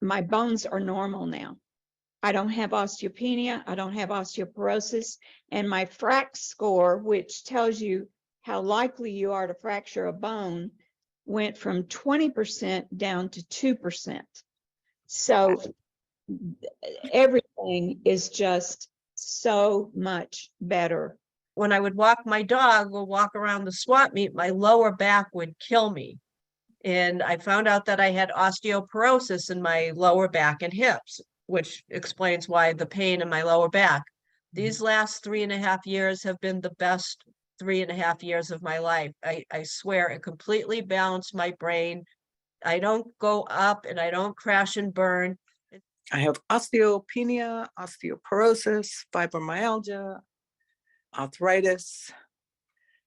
my bones are normal now. I don't have osteopenia. I don't have osteoporosis. And my FRAX score, which tells you how likely you are to fracture a bone, went from 20% down to 2%. So everything is just so much better. When I would walk my dog or walk around the swap meet, my lower back would kill me. And I found out that I had osteoporosis in my lower back and hips, which explains why the pain in my lower back. These last 3.5 years have been the best 3.5 years of my life. I swear it completely balanced my brain. I don't go up and I don't crash and burn. I have osteopenia, osteoporosis, fibromyalgia, arthritis,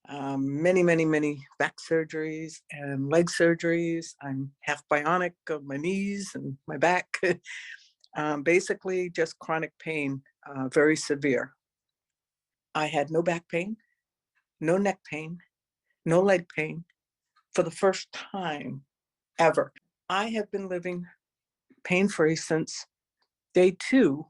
many back surgeries and leg surgeries. I'm half bionic of my knees and my back. Basically just chronic pain, very severe. I had no back pain, no neck pain, no leg pain for the first time ever. I have been living pain-free since day 2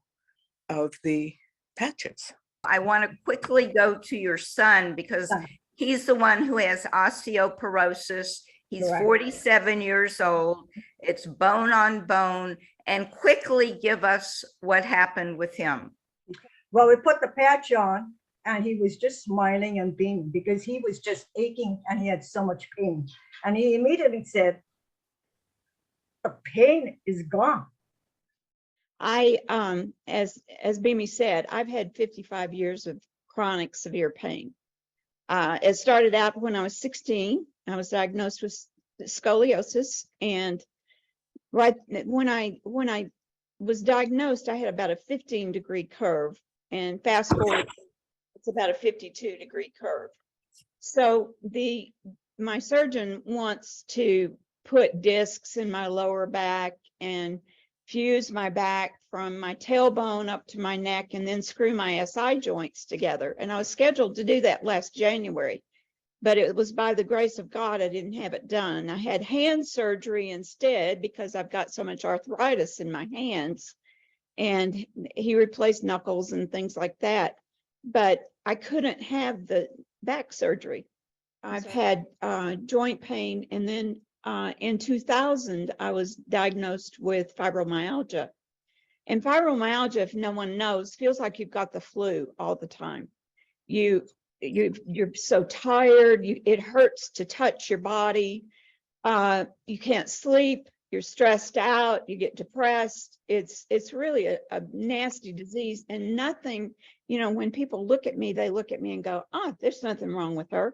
of the patches. I want to quickly go to your son because he's the one who has osteoporosis. He's 47 years old. It's bone on bone. And quickly give us what happened with him. Well, we put the patch on and he was just smiling and beaming because he was just aching and he had so much pain. And he immediately said, the pain is gone. I, as Bimi said, I've had 55 years of chronic severe pain. It started out when I was 16. I was diagnosed with scoliosis, and right when I was diagnosed, I had about a 15-degree curve, and fast forward, it's about a 52-degree curve. So my surgeon wants to put discs in my lower back and fuse my back from my tailbone up to my neck and then screw my SI joints together. And I was scheduled to do that last January, but it was by the grace of God, I didn't have it done. I had hand surgery instead because I've got so much arthritis in my hands, and he replaced knuckles and things like that. But I couldn't have the back surgery. I've had joint pain, and then in 2000, I was diagnosed with fibromyalgia. And fibromyalgia, if no one knows, feels like you've got the flu all the time. You're so tired. It hurts to touch your body. You can't sleep. You're stressed out. You get depressed. It's really a nasty disease. And nothing, when people look at me, they look at me and go, "Oh, there's nothing wrong with her."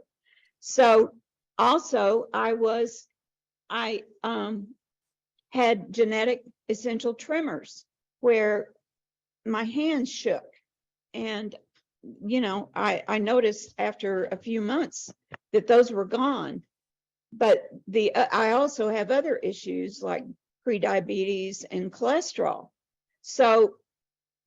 So also, I had genetic essential tremors where my hands shook, and I noticed after a few months that those were gone. But I also have other issues like prediabetes and cholesterol. So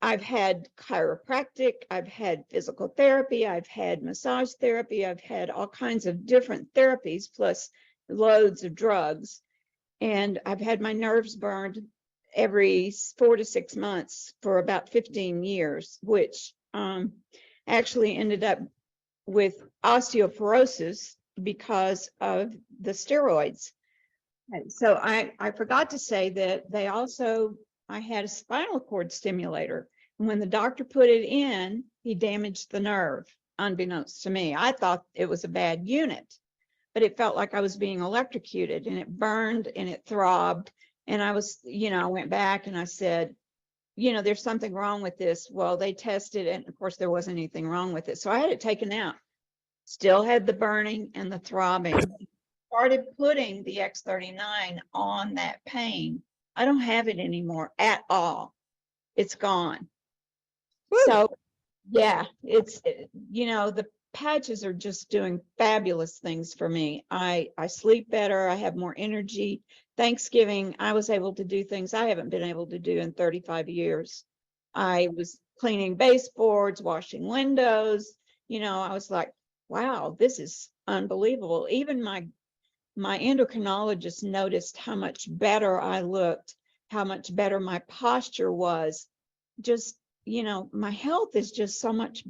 I've had chiropractic, I've had physical therapy, I've had massage therapy, I've had all kinds of different therapies, plus loads of drugs. And I've had my nerves burned every 4 to 6 months for about 15 years, which actually ended up with osteoporosis because of the steroids. So I forgot to say that I had a spinal cord stimulator. And when the doctor put it in, he damaged the nerve, unbeknownst to me. I thought it was a bad unit, but it felt like I was being electrocuted, and it burned and it throbbed. And I was, I went back and I said, there's something wrong with this. Well, they tested it, and of course there wasn't anything wrong with it. So I had it taken out. Still had the burning and the throbbing. Started putting the X39 on that pain. I don't have it anymore at all. It's gone. Woo. So yeah, the patches are just doing fabulous things for me. I sleep better. I have more energy. Thanksgiving, I was able to do things I haven't been able to do in 35 years. I was cleaning baseboards, washing windows. I was like, wow, this is unbelievable. Even my endocrinologist noticed how much better I looked, how much better my posture was. Just, you know, my health is just so much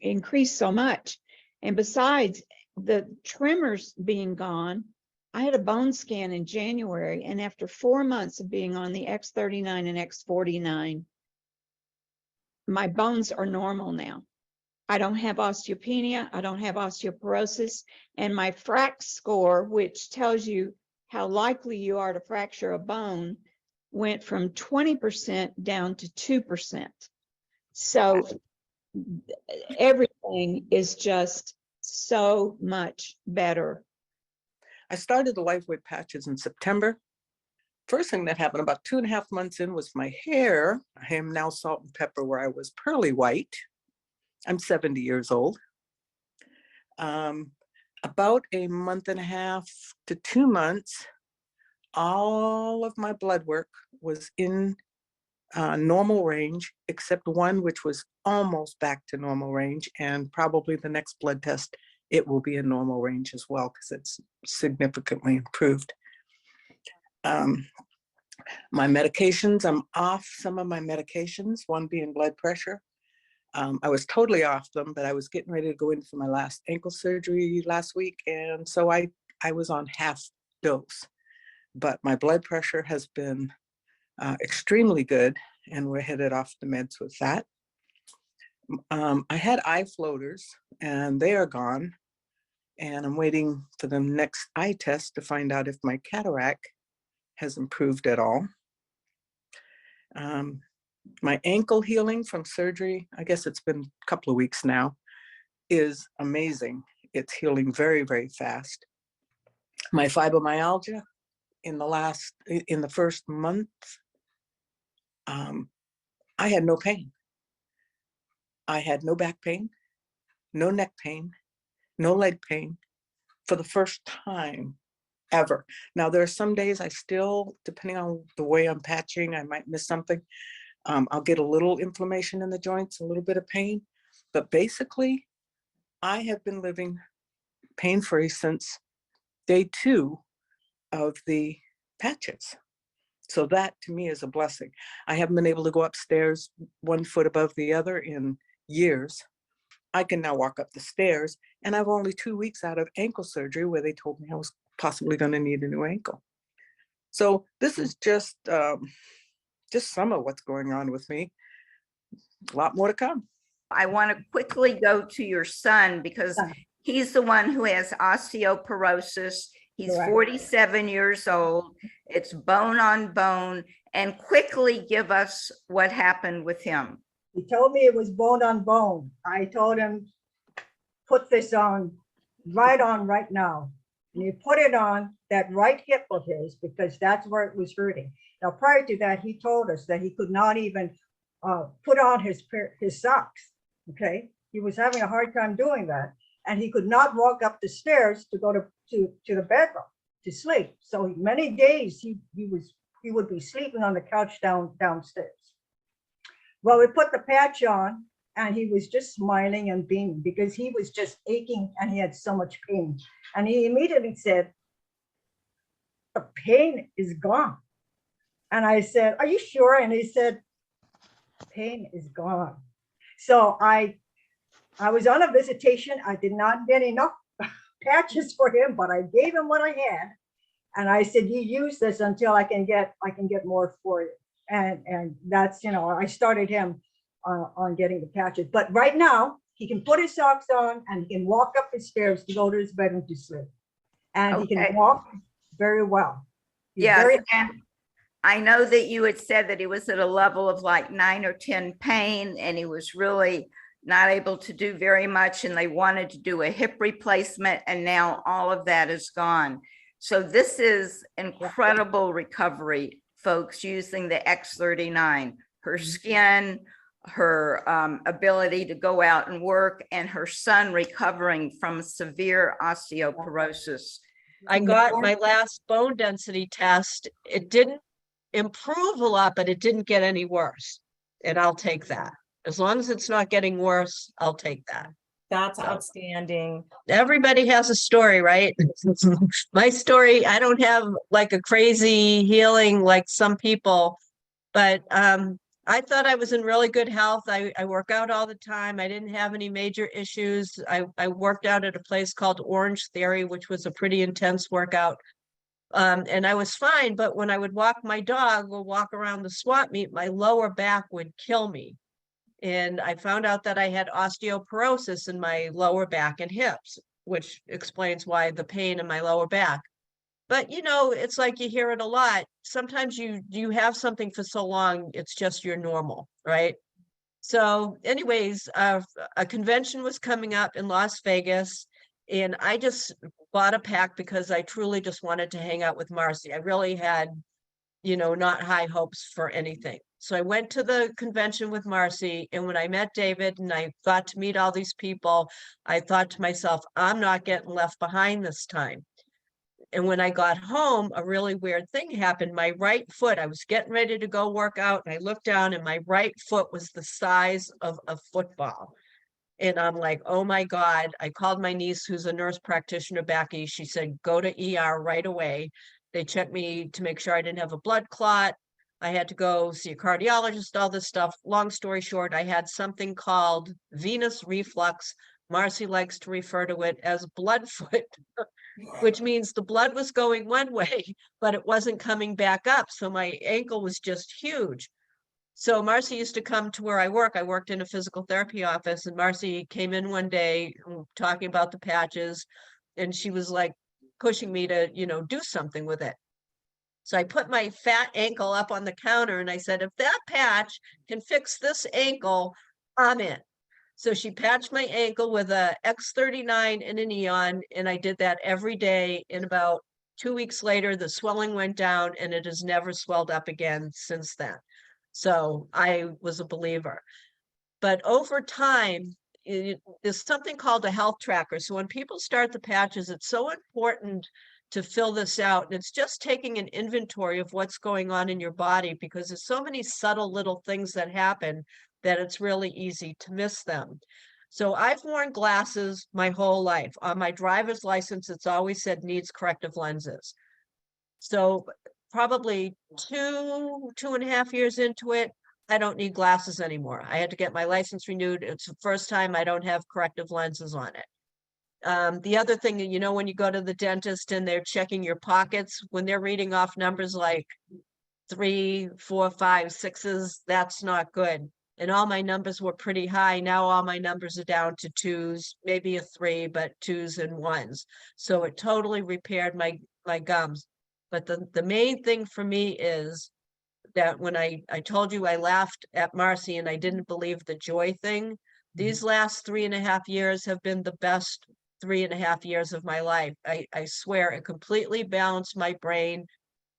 increased so much. And besides the tremors being gone, I had a bone scan in January, and after 4 months of being on the X39 and X49, my bones are normal now. I don't have osteopenia, I don't have osteoporosis, and my FRAX score, which tells you how likely you are to fracture a bone, went from 20% down to 2%. So everything is just so much better. I started the Lifewave patches in September. First thing that happened about 2.5 months in was my hair. I am now salt and pepper where I was pearly white. I'm 70 years old. About a month and a half to 2 months, all of my blood work was in normal range, except one which was almost back to normal range, and probably the next blood test, it will be in normal range as well, because it's significantly improved. My medications, I'm off some of my medications, one being blood pressure. I was totally off them, but I was getting ready to go in for my last ankle surgery last week, and so I was on half dose. But my blood pressure has been extremely good, and we're headed off the meds with that. I had eye floaters, and they are gone, and I'm waiting for the next eye test to find out if my cataract has improved at all. My ankle healing from surgery, I guess it's been a couple of weeks now, is amazing. It's healing very, very fast. My fibromyalgia in the first month, I had no pain. I had no back pain, no neck pain, no leg pain for the first time ever. Now, there are some days I still, depending on the way I'm patching, I might miss something. I'll get a little inflammation in the joints, a little bit of pain, but basically I have been living pain-free since day 2 of the patches. So that to me is a blessing. I haven't been able to go upstairs 1 foot above the other in years. I can now walk up the stairs, and I'm only 2 weeks out of ankle surgery where they told me I was possibly going to need a new ankle. So this is just some of what's going on with me. A lot more to come. I want to quickly go to your son because he's the one who has osteoporosis. He's Correct. 47 years old. It's bone on bone. And quickly give us what happened with him. He told me it was bone on bone. I told him, put this on right now. And he put it on that right hip of his because that's where it was hurting. Now, prior to that, he told us that he could not even put on his socks. Okay, he was having a hard time doing that, and he could not walk up the stairs to go to the bedroom to sleep. So many days he would be sleeping on the couch downstairs. Well, we put the patch on, and he was just smiling and beaming because he was just aching and he had so much pain. And he immediately said, "The pain is gone." And I said, "Are you sure?" And he said, "Pain is gone." So I was on a visitation. I did not get enough patches for him, but I gave him what I had. And I said, "You use this until I can get more for you." And that's, I started him on getting the patches. But right now, he can put his socks on and he can walk up the stairs to go to his bedroom to sleep. And he can walk very well. Yes, and I know that you had said that he was at a level of like 9 or 10 pain, and he was really not able to do very much, and they wanted to do a hip replacement, and now all of that is gone. So this is incredible recovery, folks, using the X39. Her skin, her ability to go out and work, and her son recovering from severe osteoporosis. I got my last bone density test. It didn't improve a lot, but it didn't get any worse. And I'll take that. As long as it's not getting worse, I'll take that. That's So. outstanding. Everybody has a story, right? My story, I don't have like a crazy healing like some people, but I thought I was in really good health. I work out all the time. I didn't have any major issues. I worked out at a place called Orange Theory, which was a pretty intense workout. And I was fine, but when I would walk my dog or walk around the swap meet, my lower back would kill me. And I found out that I had osteoporosis in my lower back and hips, which explains why the pain in my lower back. But you know, it's like you hear it a lot. Sometimes you have something for so long, it's just your normal, right? So anyways, a convention was coming up in Las Vegas, and I just bought a pack because I truly just wanted to hang out with Marcy. I really had, you know, not high hopes for anything. So I went to the convention with Marcy, and when I met David and I got to meet all these people, I thought to myself, I'm not getting left behind this time. And when I got home, a really weird thing happened. My right foot, I was getting ready to go work out, and I looked down and my right foot was the size of a football. And I'm like, oh my God. I called my niece, who's a nurse practitioner back east. She said, go to ER right away. They checked me to make sure I didn't have a blood clot. I had to go see a cardiologist, all this stuff. Long story short, I had something called venous reflux. Marcy likes to refer to it as blood foot, which means the blood was going one way, but it wasn't coming back up. So my ankle was just huge. So Marcy used to come to where I work. I worked in a physical therapy office, and Marcy came in one day talking about the patches, and she was like pushing me to, you know, do something with it. So I put my fat ankle up on the counter and I said, if that patch can fix this ankle, I'm in. So she patched my ankle with a X39 and a neon, and I did that every day. And about 2 weeks later, the swelling went down and it has never swelled up again since then. So I was a believer. But over time, there's something called a health tracker. So when people start the patches, it's so important to fill this out. And it's just taking an inventory of what's going on in your body, because there's so many subtle little things that happen that it's really easy to miss them. So I've worn glasses my whole life. On my driver's license, it's always said needs corrective lenses. So probably 2.5 years into it, I don't need glasses anymore. I had to get my license renewed. It's the first time I don't have corrective lenses on it. The other thing, you know, when you go to the dentist and they're checking your pockets, when they're reading off numbers like 3, 4, 5, 6s, that's not good. And all my numbers were pretty high. Now all my numbers are down to 2s, maybe a 3, but 2s and 1s. So it totally repaired my gums. But the main thing for me is that when I told you I laughed at Marcy and I didn't believe the joy thing, these last 3.5 years have been the best 3.5 years of my life. I swear it completely balanced my brain.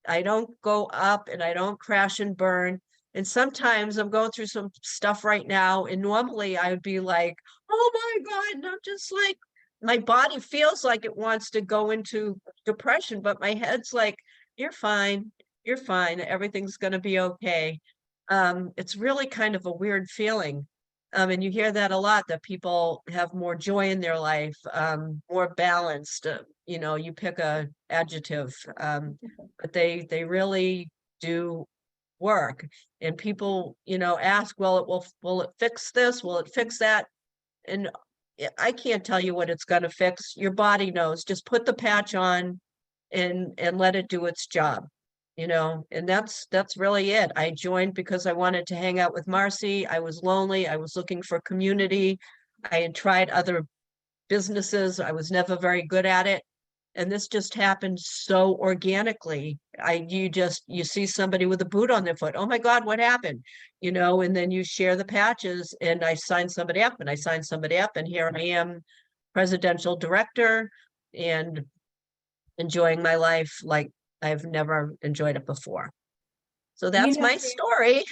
I don't go up and I don't crash and burn. And sometimes I'm going through some stuff right now, and normally I would be like, oh my God, and I'm just like, my body feels like it wants to go into depression, but my head's like, you're fine, everything's going to be okay. It's really kind of a weird feeling. And you hear that a lot, that people have more joy in their life, more balanced, you know, you pick a adjective, but they really do work. And people, you know, ask, well, will it fix this? Will it fix that? And I can't tell you what it's going to fix. Your body knows. Just put the patch on and let it do its job, you know. And that's really it. I joined because I wanted to hang out with Marcy. I was lonely. I was looking for community. I had tried other businesses. I was never very good at it. And this just happened so organically. You see somebody with a boot on their foot. Oh my God, what happened? You know, and then you share the patches, and I signed somebody up, and here I am, presidential director, and enjoying my life like I've never enjoyed it before. So that's my story.